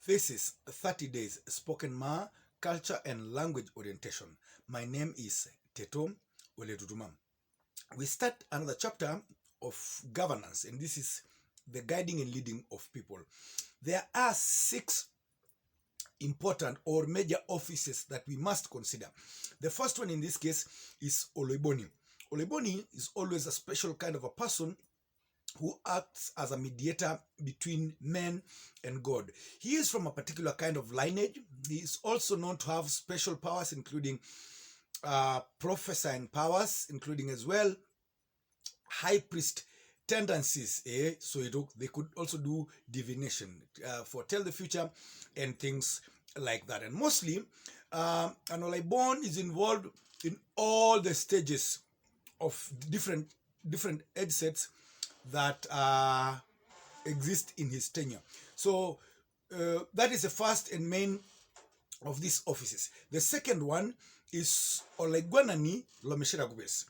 This is 30 Days Spoken Ma Culture and Language Orientation. My name is Teto Oleduduma. We start another chapter of governance, and this is the guiding and leading of people. There are 6 important or major offices that we must consider. The first one in this case is Oloiboni. Oloiboni is always a special kind of a person who acts as a mediator between men and God. He is from a particular kind of lineage. He is also known to have special powers, including prophesying powers, including as well high priest tendencies. So they could also do divination, foretell the future and things like that. And mostly, an Olaibon is involved in all the stages of different age sets that exist in his tenure. So that is the first and main of these offices. The second one is Olaiguanani Lomeshiragubes.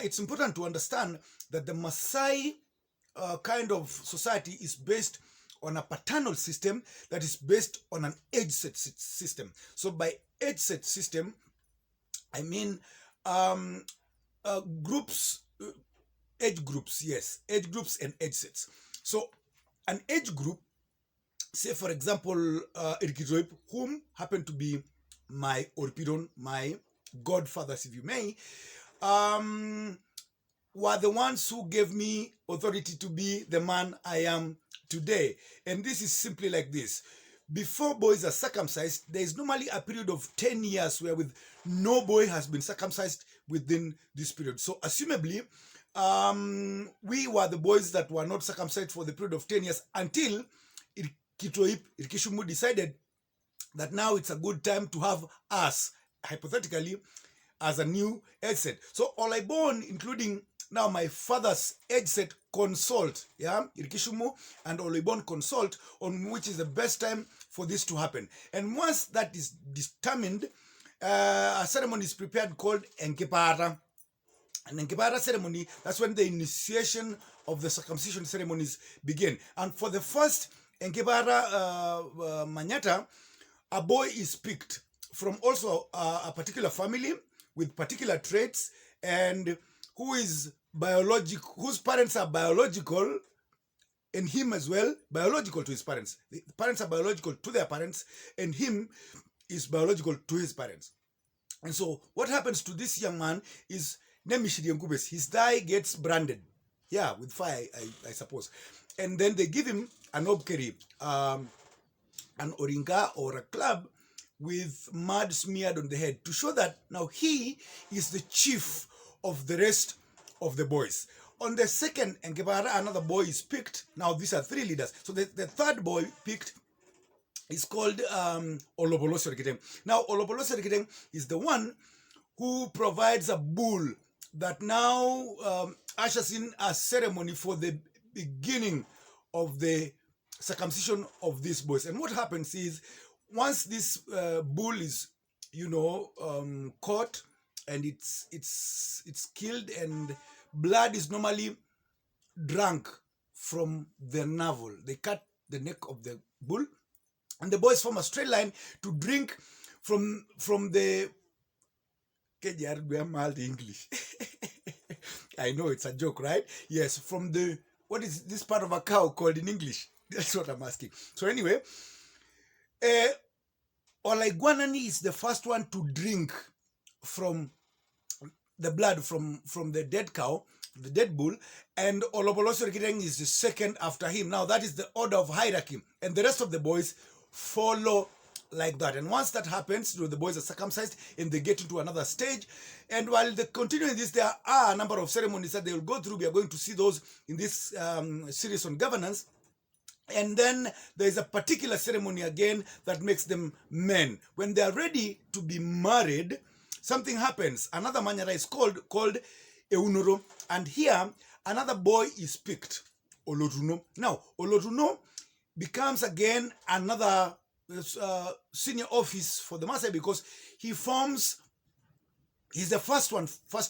It's important to understand that the Maasai kind of society is based on a paternal system that is based on an age set system. So by age set system, I mean groups, age groups, yes, age groups and age sets. So an age group, say for example, Irkizoip, whom happen to be my Orpidon, my godfathers, if you may, were the ones who gave me authority to be the man I am today. And this is simply like this. Before boys are circumcised, there is normally a period of 10 years where with no boy has been circumcised within this period. So assumably, we were the boys that were not circumcised for the period of 10 years until Irkishumu decided that now it's a good time to have us, hypothetically, as a new age set. So Olaibon, including now my father's age set, consult, Irkishumu and Olaibon consult on which is the best time for this to happen. And once that is determined, a ceremony is prepared called Enkepara. And Enkepara ceremony, that's when the initiation of the circumcision ceremonies begin. And for the first Enkepara Manyata, a boy is picked from also a particular family with particular traits and whose parents are biological, and him as well, biological to his parents. The parents are biological to their parents, and him is biological to his parents. And so what happens to this young man is his thigh gets branded, with fire, I suppose. And then they give him an obkeri, an oringa or a club with mud smeared on the head to show that now he is the chief of the rest of the boys. On the second Enkepara, another boy is picked. Now these are 3 leaders. So the third boy picked is called Oloboloso. Now Oloboloso is the one who provides a bull that now ushers in a ceremony for the beginning of the circumcision of these boys. And what happens is, once this bull is, caught and it's killed, and blood is normally drunk from the navel. They cut the neck of the bull, and the boys form a straight line to drink from the English. I know it's a joke, right? Yes, from the, what is this part of a cow called in English? That's what I'm asking. So anyway, Olaiguanani is the first one to drink from the blood from the dead cow, the dead bull, and Oloboloso is the second after him. Now that is the order of hierarchy, and the rest of the boys follow like that. And once that happens, the boys are circumcised and they get into another stage. And while they continue this, there are a number of ceremonies that they will go through. We are going to see those in this series on governance. And then there is a particular ceremony again that makes them men. When they are ready to be married, something happens. Another manyara is called Eunoro. And here, another boy is picked, Oloruno. Now, Oloruno becomes again another senior office for the Maasai, because he forms He's the first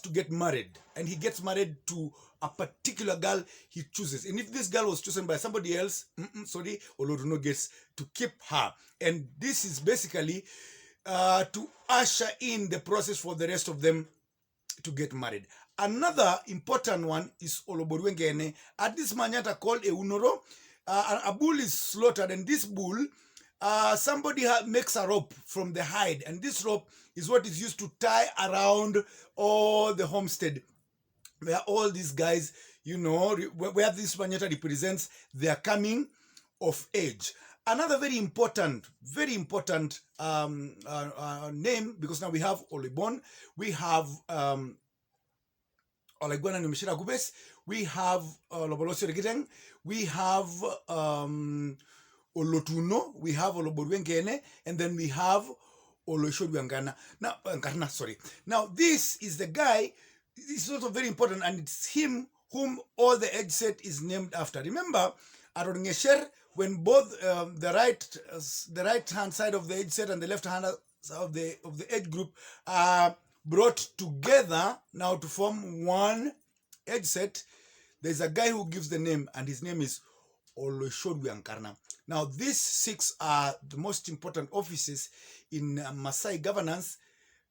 to get married, and he gets married to a particular girl he chooses. And if this girl was chosen by somebody else, sorry, Oloruno gets to keep her. And this is basically to usher in the process for the rest of them to get married. Another important one is Oloborwengene. At this manyata called Eunoro, a bull is slaughtered, and this bull, somebody makes a rope from the hide, and this rope is what is used to tie around all the homestead, where all these guys, you know, where this manyata represents their coming of age. Another very important name, because now we have Olibon, we have Olegwana Numishira Gubes, we have Lobolosio Regiteng, we have Olotuno, we have Oloborwengene, and then we have Oloshodwangana. Now, Nkarna, sorry. Now, this is the guy, this is also very important, and it's him whom all the edge set is named after. Remember, Arongesher, when both the right hand side of the edge set and the left hand of the edge group are brought together now to form one edge set, there's a guy who gives the name, and his name is Oloshodwiankarna. Now, these 6 are the most important offices in Maasai governance.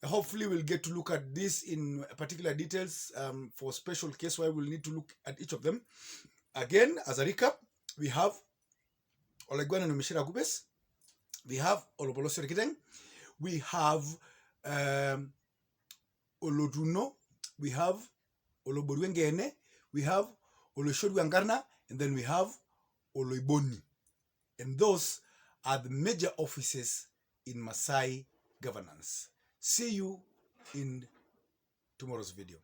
Hopefully, we'll get to look at this in particular details for special case where we'll need to look at each of them. Again, as a recap, we have Olegwana Numishira Gubes, we have Olobolosio Rekiteng, we have Olotuno, we have Oloborwengene, we have Oloshodwankarna, and then we have Oloiboni. And those are the major offices in Maasai governance. See you in tomorrow's video.